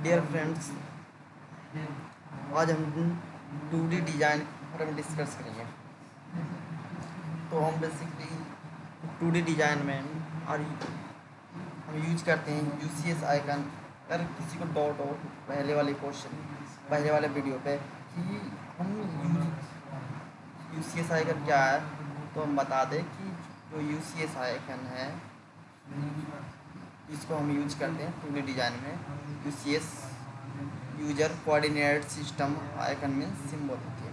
Dear friends, आज हम 2D design के बारे में डिस्कस करेंगे। तो हम बेसिकली 2D डिज़ाइन में और हम यूज करते हैं UCS आइकन। अगर किसी को डाउट हो पहले वाले वीडियो पे कि हम UCS आइकन क्या है, तो हम बता दें कि जो UCS आइकन है इसको हम यूज करते हैं 2D डिज़ाइन में। UCS user coordinate system icon में सिंबल होती है,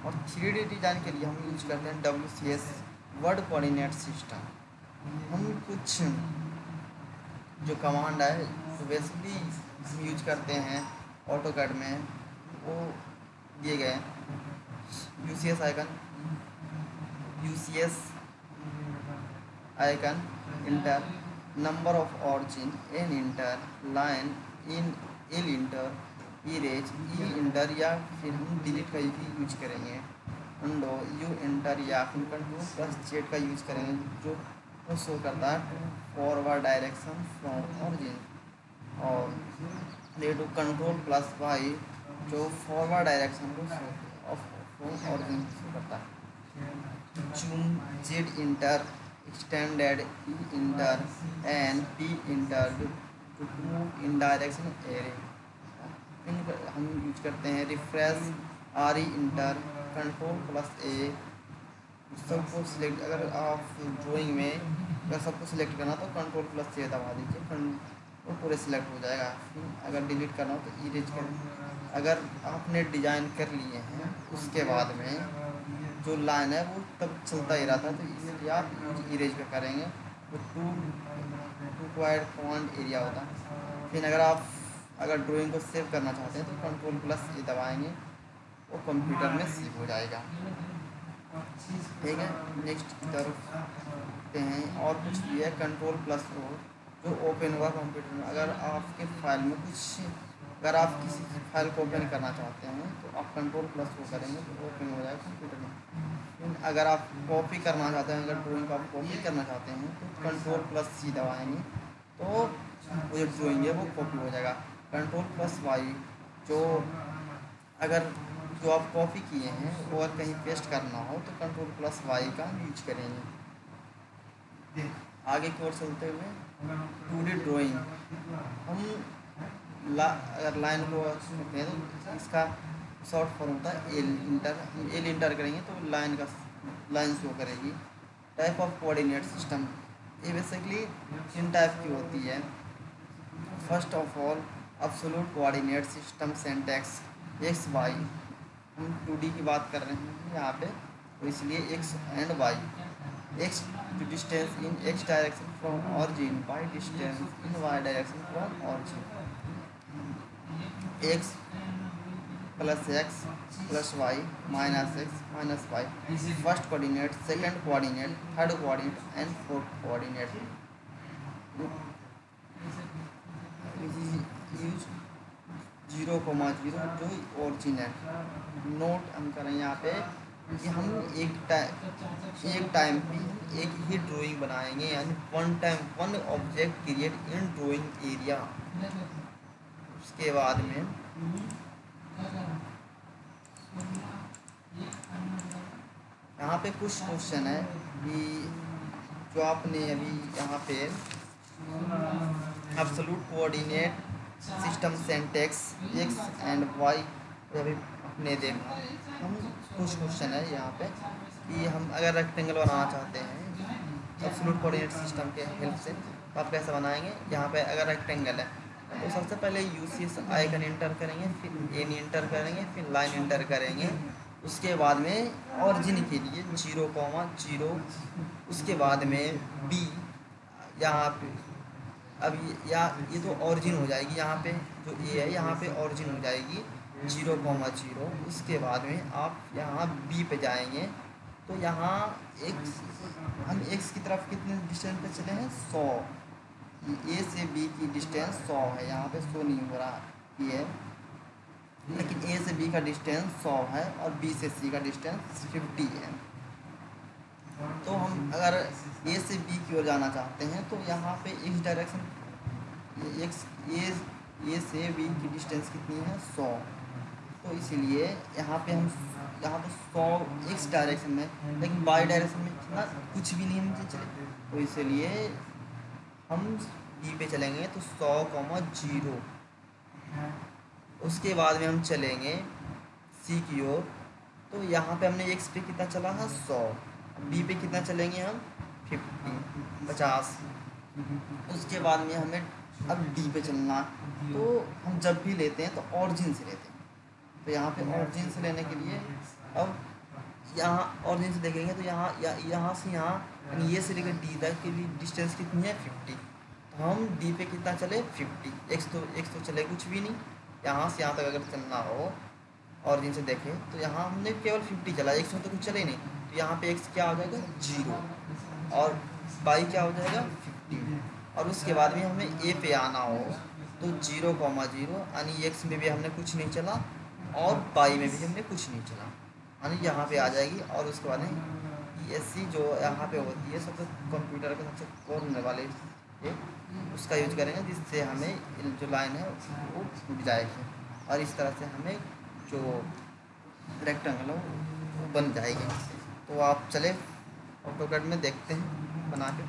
और 3D डिज़ाइन के लिए हम यूज करते हैं WCS वर्ड कोऑर्डिनेट सिस्टम। हम कुछ जो कमांड है तो बेसिकली हम यूज करते हैं ऑटोकैड में, वो दिए गए UCS icon enter number of origin N enter line in L enter erase E enter, या फिर हम डिलीट का भी यूज करेंगे उंडो यू इंटर, या फिर कंट्रोल प्लस जेड का यूज करेंगे जो शो करता है फॉरवर्ड डायरेक्शन फ्रॉम ऑरिजिन, और ले टू कंट्रोल प्लस वाई जो फॉरवर्ड डायरेक्शन को फ्रॉम ऑरिजिन शो करता है। Zoom Z inter extended E inter and P inter to move in direction array। हम यूज करते हैं refresh RE inter control plus A सबको सिलेक्ट। अगर आप ड्राइंग में अगर सबको सिलेक्ट करना तो कंट्रोल प्लस A दबा दीजिए, वो पूरे सिलेक्ट हो जाएगा। अगर डिलीट करना हो तो इरेज कर। अगर आपने डिज़ाइन कर लिए हैं उसके बाद में जो लाइन है वो तब चलता ही रहता है, तो इसलिए आप इरेज पे करेंगे तो टू क्वाइट पॉइंट एरिया होता है। फिर अगर ड्राइंग को सेव करना चाहते हैं तो कंट्रोल प्लस ये दबाएंगे, वो कंप्यूटर में सेव हो जाएगा। ठीक है, नेक्स्ट की तरफ देखते हैं। और कुछ भी है कंट्रोल प्लस ओ जो ओपन हुआ कंप्यूटर में। अगर आपके फाइल में अगर आप किसी फाइल को ओपन करना चाहते हैं तो आप कंट्रोल प्लस वो करेंगे तो ओपन हो जाएगा कंप्यूटर में। अगर आप कॉपी करना चाहते हैं, अगर ड्राइंग को आप कॉपी करना चाहते हैं तो कंट्रोल प्लस सी दबाएंगे तो वो जो ड्राइंग है वो कॉपी हो जाएगा। कंट्रोल प्लस वाई जो अगर जो आप कॉपी किए हैं वो अगर कहीं पेस्ट करना हो तो कंट्रोल प्लस वाई का यूज करेंगे। आगे की ओर चलते हुए 2D ड्राइंग हम अगर लाइन को करते हैं तो इसका शॉर्ट फॉर्म होता है एल इंटर करेंगे तो लाइन शो करेगी। टाइप ऑफ कोऑर्डिनेट सिस्टम, ये बेसिकली 3 टाइप की होती है। First of all absolute coordinate system syntax X Y. हम 2D की बात कर रहे हैं यहाँ पे, तो इसलिए X and Y. X distance in X direction from origin, Y distance in Y direction from origin. X plus X plus Y minus X minus Y. First coordinate, second coordinate, third coordinate and fourth coordinate. Use 0,0 जो origin है। Note हम करें यहाँ पे कि हम एक time पे एक ही ड्राइंग बनाएंगे, यानी one time one object create in drawing area. उसके बाद में यहाँ पे कुछ क्वेश्चन है कि जो आपने अभी यहाँ पे absolute coordinate system syntax X and Y अभी अपने देखा। हम कुछ क्वेश्चन है यहाँ पे कि हम अगर रेक्टेंगल बनाना चाहते हैं एब्सोल्यूट कोऑर्डिनेट सिस्टम के हेल्प से तो आप कैसे बनाएंगे। यहाँ पे अगर रेक्टेंगल है तो सबसे पहले UCS आइकन इंटर करेंगे, फिर एन इंटर करेंगे, फिर लाइन इंटर करेंगे। उसके बाद में ऑरिजिन के लिए 0,0, उसके बाद में B यहाँ पे अब ये तो ऑरिजिन हो जाएगी। यहाँ पे जो A है यहाँ पे ऑरिजिन हो जाएगी 0,0। उसके बाद में आप यहाँ B पे जाएंगे तो यहाँ हम x की तरफ कितने डिस्टेंस पे चले हैं 100। A से B की डिस्टेंस 100 है, यहाँ पे 100 नहीं हो रहा ये है, लेकिन A से B का डिस्टेंस 100 है और B से C का डिस्टेंस 50 है। तो हम अगर A से B की ओर जाना चाहते हैं तो यहाँ पे x डायरेक्शन ए से बी की डिस्टेंस कितनी है 100। तो इसीलिए यहाँ पे 100 एक्स डायरेक्शन में, लेकिन वाई डायरेक्शन में इतना कुछ भी नहीं हम चले, तो इसीलिए हम डी पे चलेंगे तो 100, 0। उसके बाद में हम चलेंगे सी की ओर, तो यहाँ पे हमने एक्स पे कितना चला है 100, बी पे कितना चलेंगे हम 50। उसके बाद में हमें अब डी पे चलना, तो हम जब भी लेते हैं तो ऑरिजिन से लेते हैं। तो यहाँ पे ऑरिजिन से लेने के लिए अब यहाँ ऑरिजिन से देखेंगे तो यहाँ से यहाँ यानी ये से लेकर डी तक की डिस्टेंस कितनी है 50। तो हम डी पे कितना चले 50, एक्स तो चले कुछ भी नहीं। यहाँ से यहाँ तक अगर चलना हो ऑरिजिन से देखें तो यहाँ हमने केवल 50 चला, एक्स में तो कुछ चले ही नहीं। तो यहाँ पे एक्स क्या हो जाएगा 0 और वाई क्या हो जाएगा 50। और उसके बाद में हमें ए पे आना हो तो 0, 0 यानी एक्स में भी हमने कुछ नहीं चला और वाई में भी हमने कुछ नहीं चला, यानी यहाँ पे आ जाएगी। और उसके बाद में ESC जो यहाँ पे होती है सबसे कंप्यूटर का सबसे कोर वाले उसका यूज करेंगे, जिससे हमें जो लाइन है वो टूट जाएगी और इस तरह से हमें जो रेक्टेंगल है वो बन जाएगी। तो आप चले ऑटोकैड में देखते हैं बना के।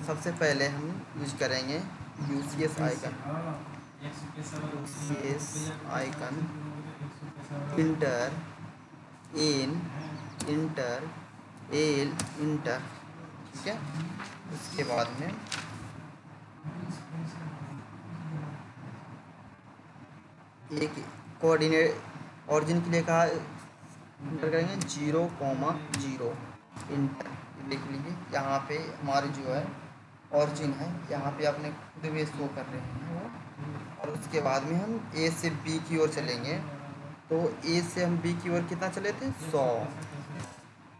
सबसे पहले हम यूज करेंगे UCS icon inter L inter, ठीक है। उसके बाद में एक कोऑर्डिनेट ऑरिजिन के लिए कहा इंटर करेंगे 0, 0 इंटर, लिख लीजिए। यहाँ पे हमारी जो है ऑरिजिन है, यहाँ पे आपने खुद भी शो कर रहे हैं वो। और उसके बाद में हम ए से बी की ओर चलेंगे, तो ए से हम बी की ओर कितना चले थे 100,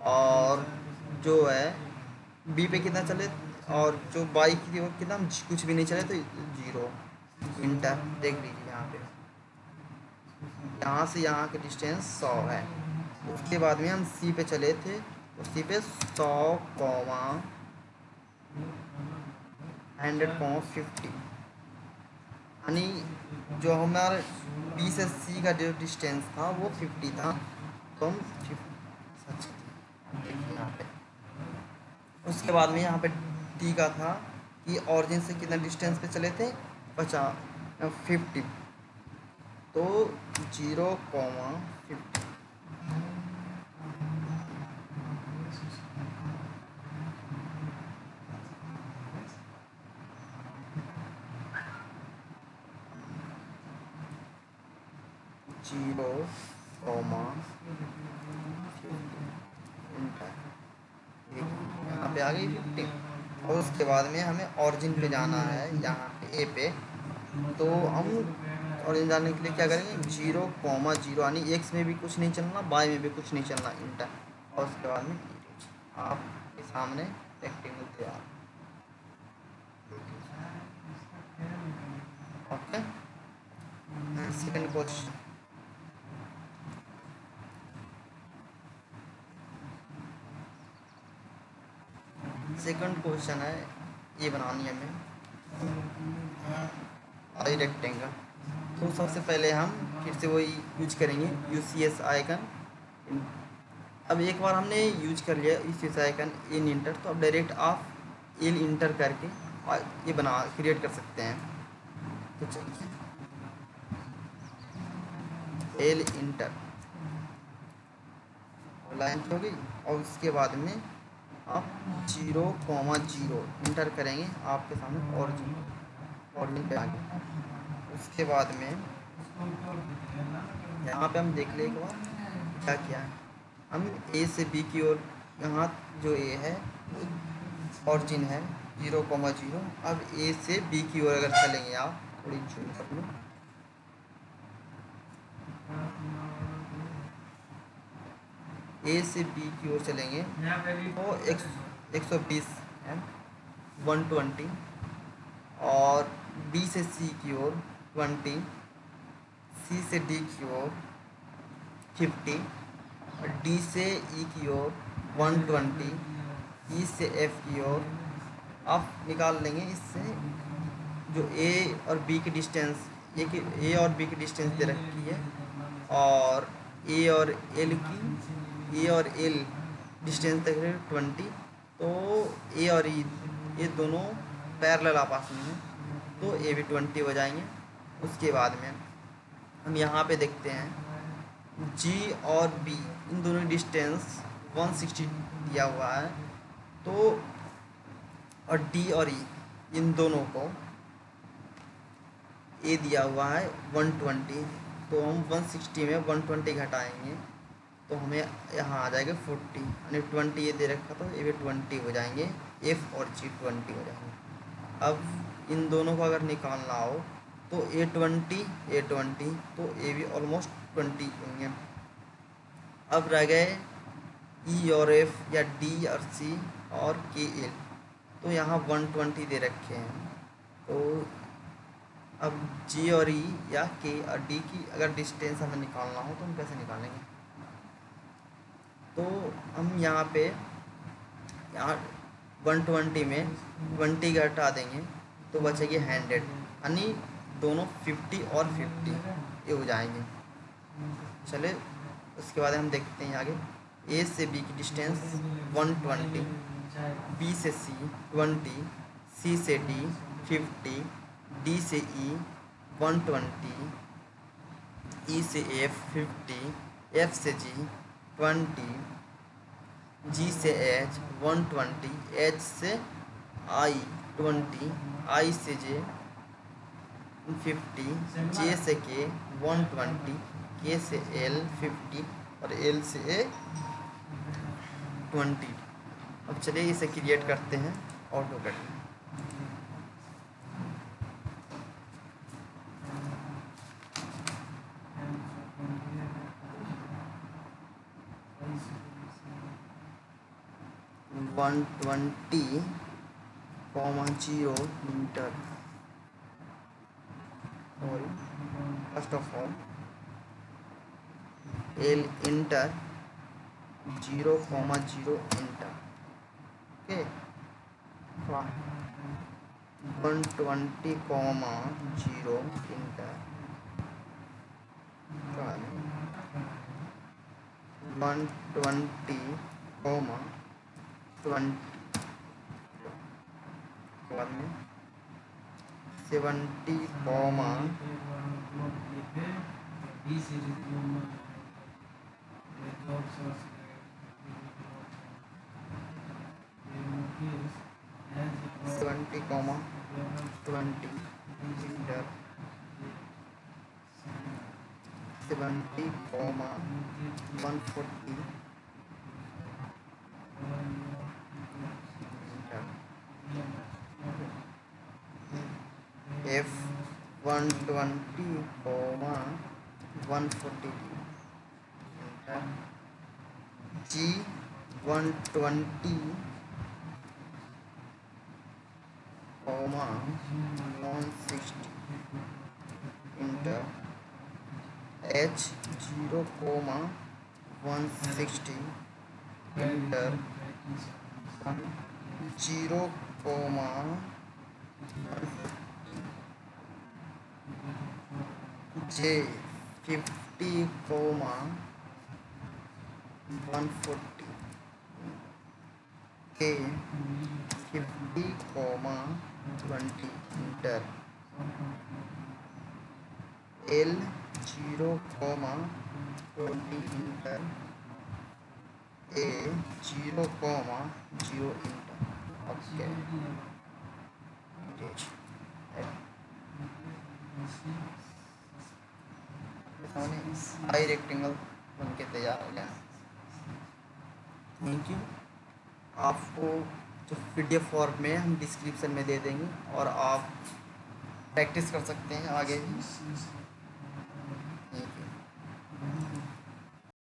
और जो है बी पे कितना चले, और जो बाई की ओर कितना हम कुछ भी नहीं चले तो 0 इंटर, देख लीजिए यहाँ पे। यहाँ से यहाँ का डिस्टेंस 100 है। उसके बाद में हम सी पे चले थे, तो सी पे 100, 100,50, यानी जो हमारे बी से सी का जो डिस्टेंस था वो 50 था, तो हम 50 यहाँ पे। उसके बाद में यहाँ पे टी का था कि ऑरिजिन से कितना डिस्टेंस पे चले थे 50, तो 0, 50। यहाँ पे आ गई 50। और उसके बाद में हमें ऑरिजिन पे जाना है, यहाँ पे ए पे। तो हम ऑरिजिन जाने के लिए क्या करेंगे 0, 0 यानी एक्स में भी कुछ नहीं चलना, वाई में भी कुछ नहीं चलना, इंटर। और उसके बाद में आपके सामने रेक्टेंगल तैयार। Okay, second question. Second question है, ये बनानी है हमें आई रेक्टेंगल। तो सबसे पहले हम फिर से वही यूज करेंगे UCS आइकन। अब एक बार हमने यूज कर लिया UCS आइकन इन इंटर, तो अब डायरेक्ट आप एल इंटर करके और ये क्रिएट कर सकते हैं। तो चलिए एल इंटर लाइन हो गई, और उसके बाद में आप 0, 0 इंटर करेंगे, आपके सामने ऑरिजिन पे आ गया। उसके बाद में यहाँ पे हम देख ले एक बार क्या किया है। हम ए से बी की ओर, यहाँ जो ए है ऑरिजिन है 0, 0। अब ए से बी की ओर अगर चलेंगे, आप थोड़ी जूम कर लो, ए से बी की ओर चलेंगे तो 120 है 120, और बी से सी की ओर 20, सी से डी की ओर 50, और डी से ई की ओर 120, ई से एफ की ओर आप निकाल लेंगे इससे जो ए और बी की डिस्टेंस, ए और बी की डिस्टेंस दे रखी है और ए और एल डिस्टेंस देख रहे हैं 20, तो ए और ई ये दोनों पैरेलल आपस में हैं, तो ए भी 20 हो जाएंगे। उसके बाद में हम यहाँ पे देखते हैं जी और बी इन दोनों की डिस्टेंस 160 दिया हुआ है, तो और डी और ई इन दोनों को ए दिया हुआ है 120, तो हम 160 में 120 घटाएंगे तो हमें यहाँ आ जाएगा 40, यानी 20 ये दे रखा तो ये भी 20 हो जाएंगे, एफ और जी 20 हो जाएंगे। अब इन दोनों को अगर निकालना हो तो ए 20 तो ए भी ऑलमोस्ट 20 होंगे। अब रह गए ई और एफ या डी और सी और के एल, तो यहाँ 120 दे रखे हैं, तो अब जी और ई या के और डी की अगर डिस्टेंस हमें निकालना हो तो हम कैसे निकालेंगे, तो हम यहाँ पे 120 में 20 का हटा देंगे तो बचेगी 100, यानी दोनों 50 और 50 ये हो जाएंगे। चले उसके बाद हम देखते हैं आगे, ए से बी की डिस्टेंस 120, बी से सी 20, सी से डी 50, डी से ई 120, ई से एफ 50, एफ से जी 20, जी से एच 120, एच से आई 20, आई से जे 50, जे से के 120, के से एल 50 और एल से ए 20। अब चलिए इसे क्रिएट करते हैं ऑटोकैड में। वन 20,0 मीटर, और first of all L inter 0,0 inter, okay 120,0 inter 120,20 बाद में 70, 20,20 inter 70,140 F 120,140 G 120,160 inter H 0,160 inter 0,1 J 50,140 K 50,20 inter L 0,20 inter A 0,0 inter. Okay I rectangle बन के तैयार हो गया। Thank you. आपको जो PDF फॉर्म में हम डिस्क्रिप्शन में दे देंगे और आप प्रैक्टिस कर सकते हैं आगे भी।